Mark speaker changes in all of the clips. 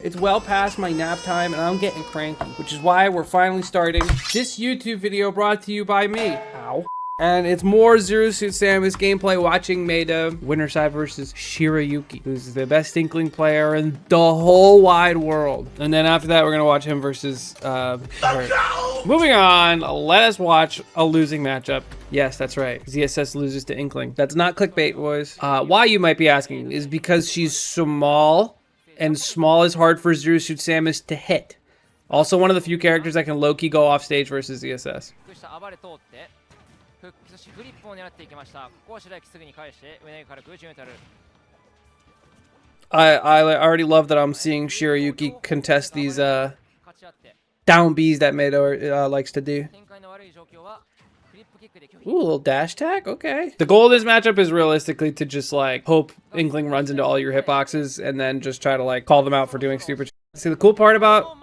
Speaker 1: It's well past my nap time and I'm getting cranky, which is why we're finally starting this YouTube video brought to you by me. Ow. And it's more Zero Suit Samus gameplay watching Maida winner side versus Shirayuki, who's the best Inkling player in the whole wide world. And then after that, we're gonna watch him versus, Moving on, let us watch a losing matchup. Yes, that's right. ZSS loses to Inkling. That's not clickbait, boys. Why, you might be asking, is because she's small, and small is hard for Zero Suit Samus to hit. Also, one of the few characters that can low-key go off stage versus ZSS. I already love that I'm seeing Shirayuki contest these down Bs that Maida likes to do. Ooh, a little dash tag? Okay. The goal of this matchup is realistically to just like hope Inkling runs into all your hitboxes and then just try to like call them out for doing stupid shit. See, the cool part about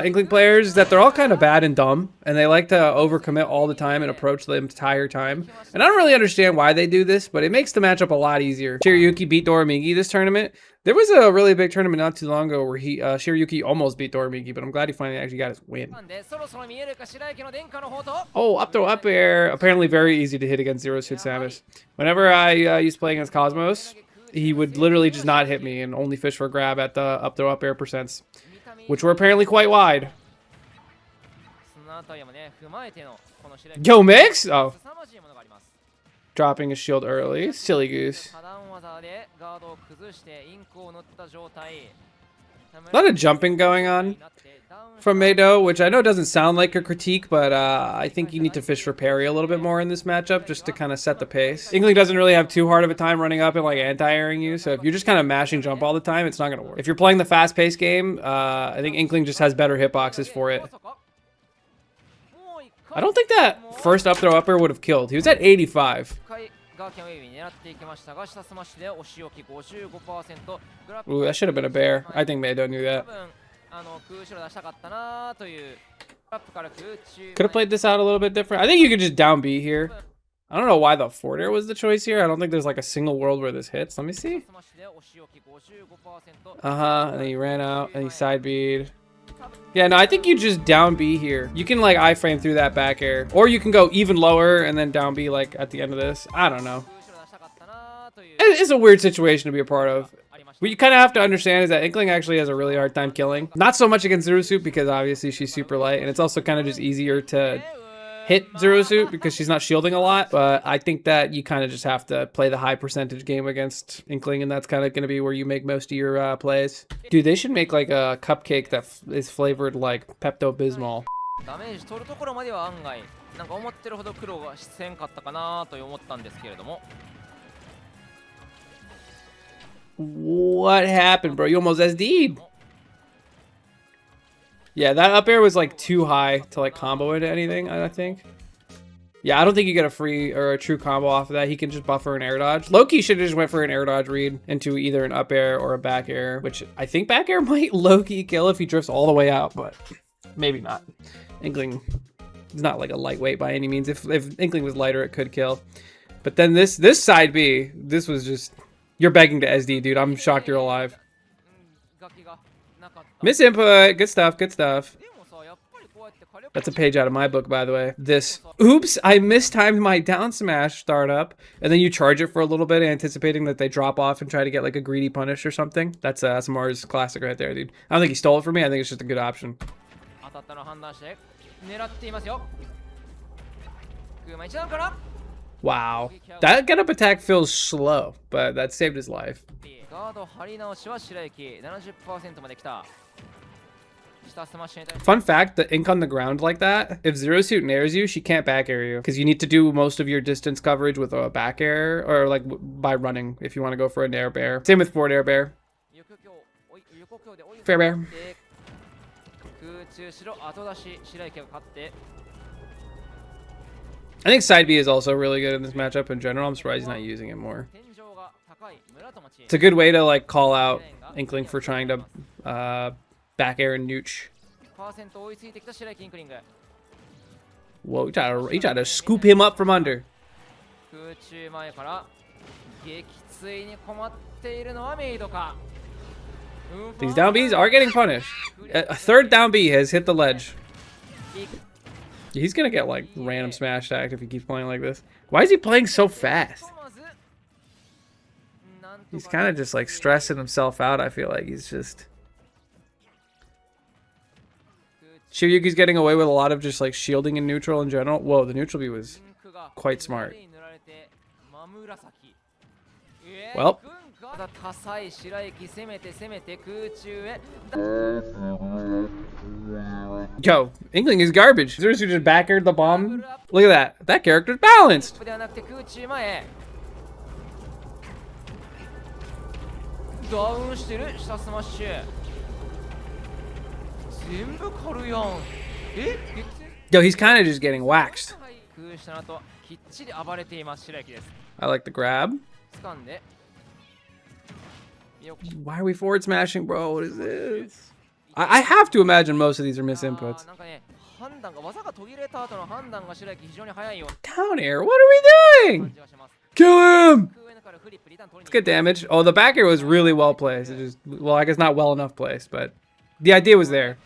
Speaker 1: Inkling players is that they're all kind of bad and dumb, and they like to overcommit all the time and approach the entire time. And I don't really understand why they do this, but it makes the matchup a lot easier. Shirayuki beat Doramigi this tournament. There was a really big tournament not too long ago where Shirayuki almost beat Doramigi, but I'm glad he finally actually got his win. Oh, up throw up air. Apparently very easy to hit against Zero Suit Samus. Whenever I used to play against Cosmos, he would literally just not hit me and only fish for a grab at the up throw up air percents, which were apparently quite wide. Yo, Mix? Oh. Dropping his shield early. Silly goose. A lot of jumping going on from Maida, which I know doesn't sound like a critique, but I think you need to fish for parry a little bit more in this matchup just to kind of set the pace. Inkling doesn't really have too hard of a time running up and like anti-airing you, so if you're just kind of mashing jump all the time, it's not going to work. If you're playing the fast-paced game, I think Inkling just has better hitboxes for it. I don't think that first up throw upper would have killed. He was at 85. Ooh, that should have been a bear. I think Maida knew that. Could have played this out a little bit different. I think you could just down B here. I don't know why the forward air was the choice here. I don't think there's like a single world where this hits. Let me see. And then he ran out and he side B'd. Yeah, no, I think you just down B here. You can like iframe through that back air, or you can go even lower and then down B like at the end of this. I don't know. It's a weird situation to be a part of. What you kind of have to understand is that Inkling actually has a really hard time killing. Not so much against Zero Suit because obviously she's super light, and it's also kind of just easier to hit Zero Suit because she's not shielding a lot. But I think that you kind of just have to play the high percentage game against Inkling, and that's kind of going to be where you make most of your plays. Dude, they should make like a cupcake that is flavored like Pepto-Bismol. What happened, bro? You almost SD'd. Yeah, that up air was like too high to like combo into anything, I think. Yeah, I don't think you get a free or a true combo off of that. He can just buffer an air dodge. Loki should have just went for an air dodge read into either an up air or a back air, which I think back air might low-key kill if he drifts all the way out, but maybe not. Inkling is not like a lightweight by any means. If Inkling was lighter, it could kill. But then this side B, this was just... You're begging to SD, dude. I'm shocked you're alive. Miss input. Good stuff. Good stuff. That's a page out of my book, by the way. This. Oops, I mistimed my down smash startup. And then you charge it for a little bit, anticipating that they drop off and try to get like a greedy punish or something. That's Mars classic right there, dude. I don't think he stole it from me. I think it's just a good option. Wow, that get up attack feels slow, but that saved his life. Fun fact, the ink on the ground like that, if Zero Suit nairs you, she can't back air you because you need to do most of your distance coverage with a back air or like by running if you want to go for a nair bear. Same with forward air bear. Fair bear. I think side B is also really good in this matchup in general. I'm surprised he's not using it more. It's a good way to like call out Inkling for trying to back air and nooch. Whoa, he tried to scoop him up from under. These down Bs are getting punished. A third down B has hit the ledge. He's gonna get like random smash attacked if he keeps playing like this. Why is he playing so fast? He's kind of just like stressing himself out. I feel like he's just... Shiryuki's getting away with a lot of just like shielding in neutral in general. Whoa, the neutral B was quite smart. Well. Yo, Inkling is garbage. Seriously, just back-aired the bomb. Look at that. That character's balanced. Yo, he's kind of just getting waxed. I like the grab. Why are we forward smashing, bro? What is this? I have to imagine most of these are misinputs. Down air, what are we doing? Kill him! It's good damage. Oh, the back air was really well placed. It just, well, I guess not well enough placed, but the idea was there.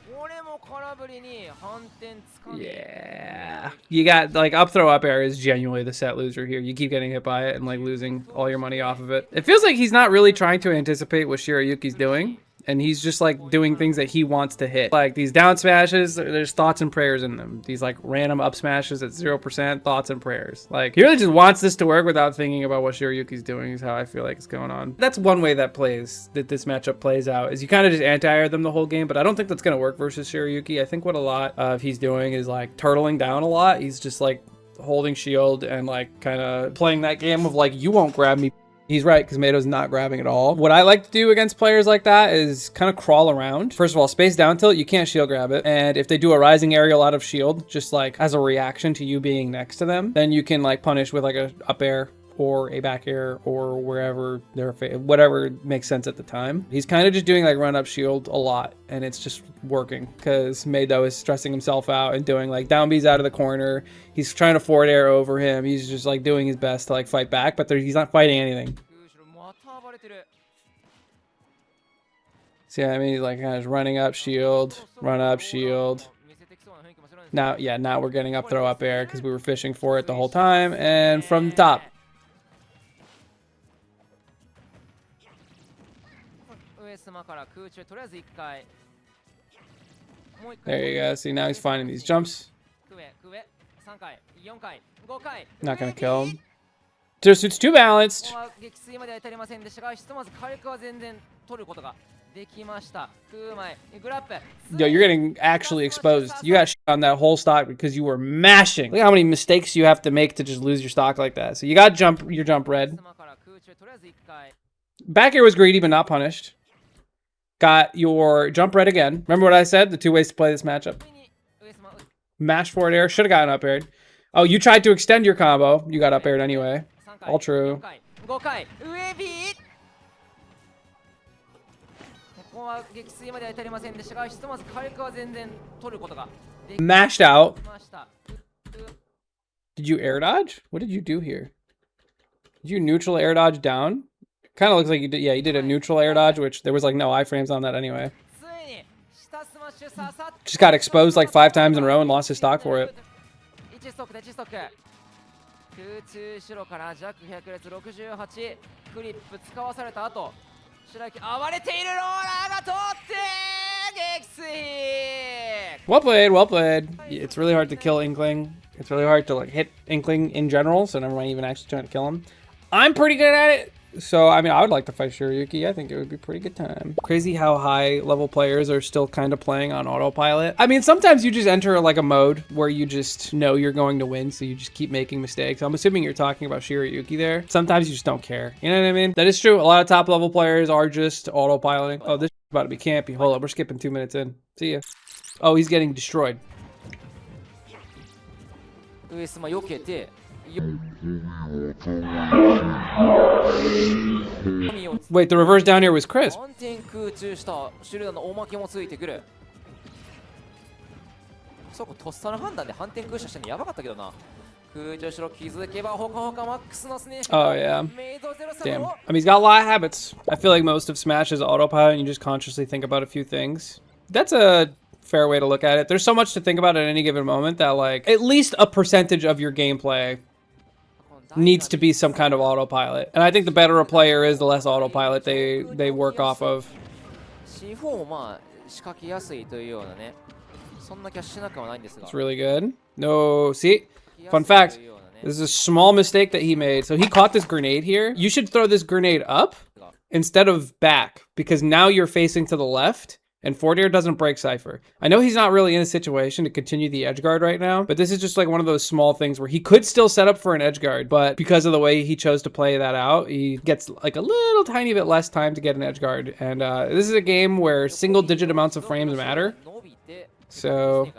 Speaker 1: Yeah. You got, like, up throw up air is genuinely the set loser here. You keep getting hit by it and, like, losing all your money off of it. It feels like he's not really trying to anticipate what Shiryuki's doing. And he's just, like, doing things that he wants to hit. Like, these down smashes, there's thoughts and prayers in them. These, like, random up smashes at 0%, thoughts and prayers. Like, he really just wants this to work without thinking about what Shiryuki's doing is how I feel like it's going on. That's one way that this matchup plays out, is you kind of just anti-air them the whole game, but I don't think that's going to work versus Shiryuki. I think what a lot of he's doing is, like, turtling down a lot. He's just, like, holding shield and, like, kind of playing that game of, like, you won't grab me. He's right, because Mato's not grabbing at all. What I like to do against players like that is kind of crawl around. First of all, space down tilt, you can't shield grab it. And if they do a rising aerial out of shield, just like as a reaction to you being next to them, then you can like punish with like a up air or a back air or wherever they're, whatever makes sense at the time. He's kind of just doing like run up shield a lot, and it's just working because Mato is stressing himself out and doing like down B's out of the corner. He's trying to forward air over him. He's just like doing his best to like fight back, but he's not fighting anything. See what I mean? He's like kind of running up shield, run up shield. Now, yeah, now we're getting up throw up air because we were fishing for it the whole time. And from the top. There you go. See, now he's finding these jumps. Not gonna kill him. Just it's too balanced. Yo, you're getting actually exposed. You got shit on that whole stock because you were mashing. Look how many mistakes you have to make to just lose your stock like that. So you got your jump red. Back air was greedy but not punished. Got your jump red again. Remember what I said? The two ways to play this matchup. Mash forward air. Should have gotten up aired. Oh, you tried to extend your combo. You got up aired anyway. All true. Mashed out. Did you air dodge? What did you do here? Did you neutral air dodge down? Kind of looks like you did. Yeah, you did a neutral air dodge, which there was like no iframes on that anyway. Just got exposed like 5 times in a row and lost his stock for it. Well played, well played. It's really hard to kill Inkling. It's really hard to like hit Inkling in general, so never mind even actually trying to kill him. I'm pretty good at it. So, I mean, I would like to fight Shiryuki. I think it would be a pretty good time. Crazy how high level players are still kind of playing on autopilot. I mean, sometimes you just enter like a mode where you just know you're going to win, so you just keep making mistakes. I'm assuming you're talking about Shiryuki there. Sometimes you just don't care. You know what I mean? That is true. A lot of top level players are just autopiloting. Oh, this is about to be campy. Hold up, we're skipping 2 minutes in. See ya. Oh, he's getting destroyed. Wait, the reverse down here was crisp. Oh, yeah. Damn. I mean, he's got a lot of habits. I feel like most of Smash is autopilot and you just consciously think about a few things. That's a fair way to look at it. There's so much to think about at any given moment that, like, at least a percentage of your gameplay needs to be some kind of autopilot. And I think the better a player is, the less autopilot they work off of. It's really good. No, see? Fun fact. This is a small mistake that he made. So he caught this grenade here. You should throw this grenade up instead of back, because now you're facing to the left and forward air doesn't break Cypher. I know he's not really in a situation to continue the edge guard right now, but this is just like one of those small things where he could still set up for an edge guard, but because of the way he chose to play that out, he gets like a little tiny bit less time to get an edge guard. And this is a game where single digit amounts of frames matter. So,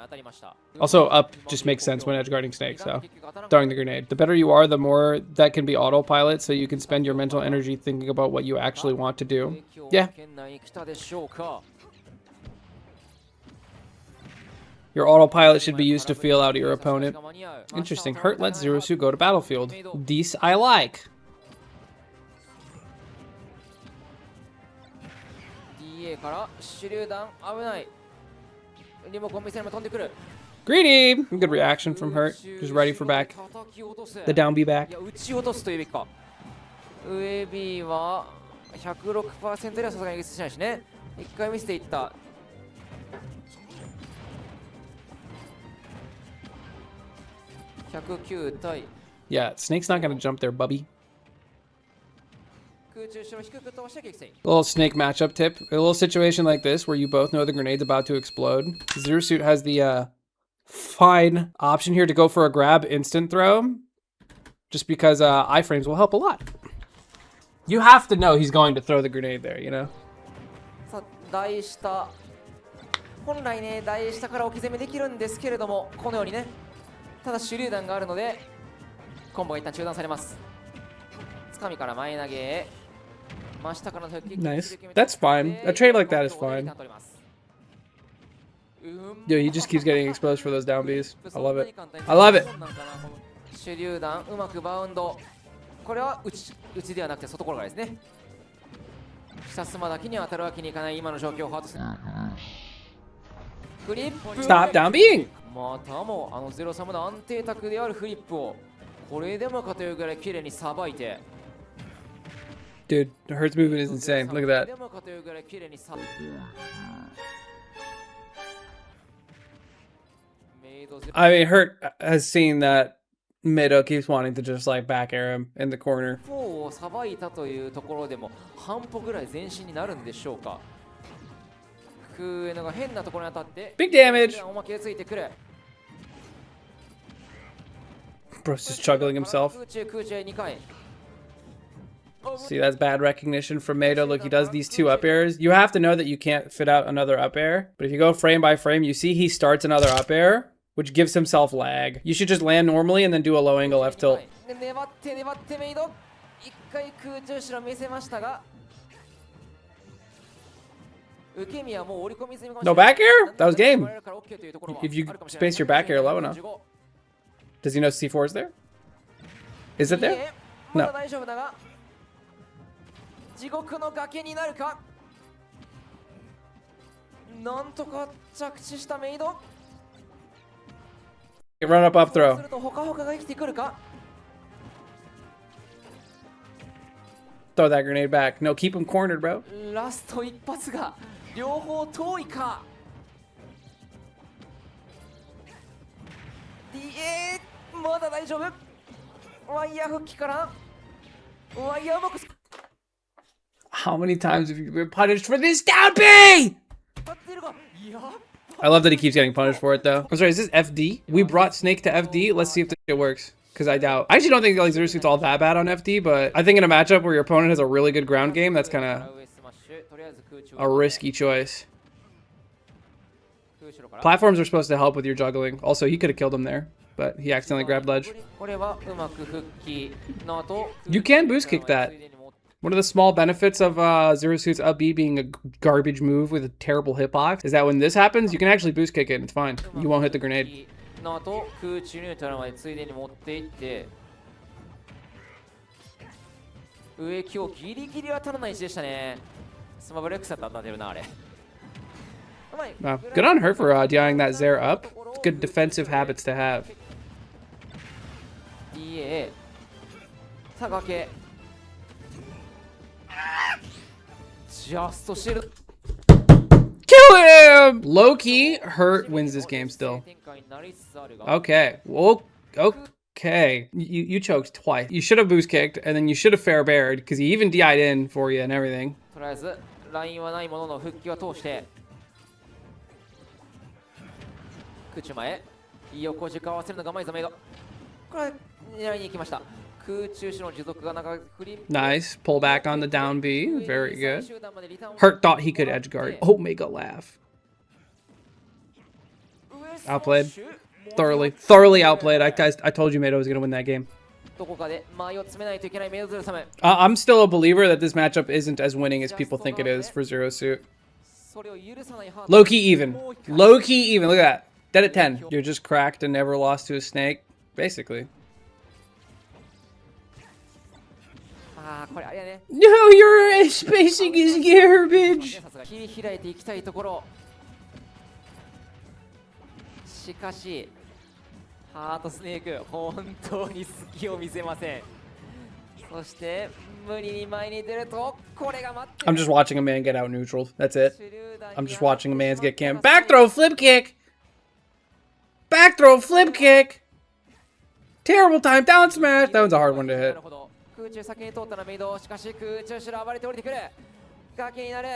Speaker 1: also up just makes sense when edge guarding Snake, so throwing the grenade. The better you are, the more that can be autopilot, so you can spend your mental energy thinking about what you actually want to do. Yeah. Your autopilot should be used to feel out your opponent. Interesting. Hurt lets Zero Suit go to battlefield. These I like. Greedy! Good reaction from Hurt. Just ready for back. The down B back. Yeah, Snake's not gonna jump there, bubby. A little Snake matchup tip. A little situation like this where you both know the grenade's about to explode. Zero Suit has the fine option here to go for a grab instant throw. Just because iframes will help a lot. You have to know he's going to throw the grenade there, you know? Nice. That's fine. A trade like that is fine. Yo, he just keeps getting exposed for those down Bs. I love it. I love it. Stop down being. Dude, Hurt's movement is insane. Look at that. I mean, Hurt has seen that Mido keeps wanting to just like back air him in the corner. Big damage. Bro's just juggling himself. See, that's bad recognition from Mido. Look, he does these two up airs. You have to know that you can't fit out another up air. But if you go frame by frame, you see he starts another up air, which gives himself lag. You should just land normally and then do a low angle left tilt. No back air? That was game. If you space your back air low enough. Does he know C4 is there? Is it there? No. Run up throw. Throw that grenade back. No, keep him cornered, bro. How many times have you been punished for this down B? I love that he keeps getting punished for it though. I'm sorry, is this FD? We brought Snake to FD. Let's see if this shit works. Because I doubt. I actually don't think like Zero Suit's all that bad on FD, but I think in a matchup where your opponent has a really good ground game, that's kind of a risky choice. Platforms are supposed to help with your juggling. Also, he could have killed him there, but he accidentally grabbed ledge. You can boost kick that. One of the small benefits of Zero Suit's up B being a garbage move with a terrible hitbox is that when this happens, you can actually boost kick it and it's fine. You won't hit the grenade.
Speaker 2: の後空中ニュートラルまでついでに持っていって上今日ギリギリ当たらない位置でしたね。スマブレックスだったら当たってるなあれ。
Speaker 1: Wow. Good on her for DIing that Zare up. Good defensive habits to have.
Speaker 2: DA さあ崖ジャストシールド
Speaker 1: Kill him! Low-key, Hurt wins this game still. Okay. Well, okay. You choked twice. You should have boost kicked, and then you should have fair bared, because he even DI'd in for you and everything.
Speaker 2: とりあえずラインはないものの復帰は通して空中前横軸合わせるのがマイザメイドこれ狙いに行きました。空中種の持続が長く振り
Speaker 1: Nice. Pull back on the down B. Very good. Hurt thought he could edge guard. Oh, mega laugh. Outplayed. Thoroughly outplayed. I told you Medo was going to win that game. I'm still a believer that this matchup isn't as winning as people think it is for Zero Suit. Low-key even. Low-key even. Look at that. Dead at 10. You're just cracked and never lost to a snake. Basically. No, your spacing is garbage.
Speaker 2: 切り開いていきたいところ。しかし、ハートスネーク、本当に隙を見せません。そして無理に前に出るとこれが待って。
Speaker 1: I'm just watching a man get out neutral. That's it. I'm just watching a man's get cam. Back throw, flip kick. Back throw, flip kick. Terrible time, down smash. That one's a hard one to hit.
Speaker 2: 空中先に通ったのメイド。しかし空中後ろ暴れて降りてくる。崖になる。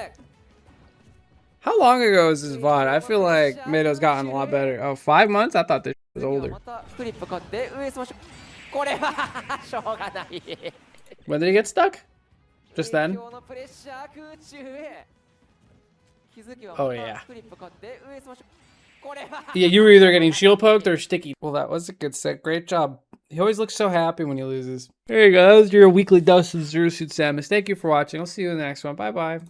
Speaker 1: How long ago is this VOD? I feel like Medo's gotten a lot better. Oh, 5 months? I thought this was older.
Speaker 2: またフリップ買って上スマッシュ。これはしょうがない。
Speaker 1: When did he get stuck? Just then? Oh yeah. Yeah, you were either getting shield poked or sticky. Well, that was a good set. Great job. He always looks so happy when he loses. There you go. That was your weekly dose of Zero Suit Samus. Thank you for watching. I'll see you in the next one. Bye-bye.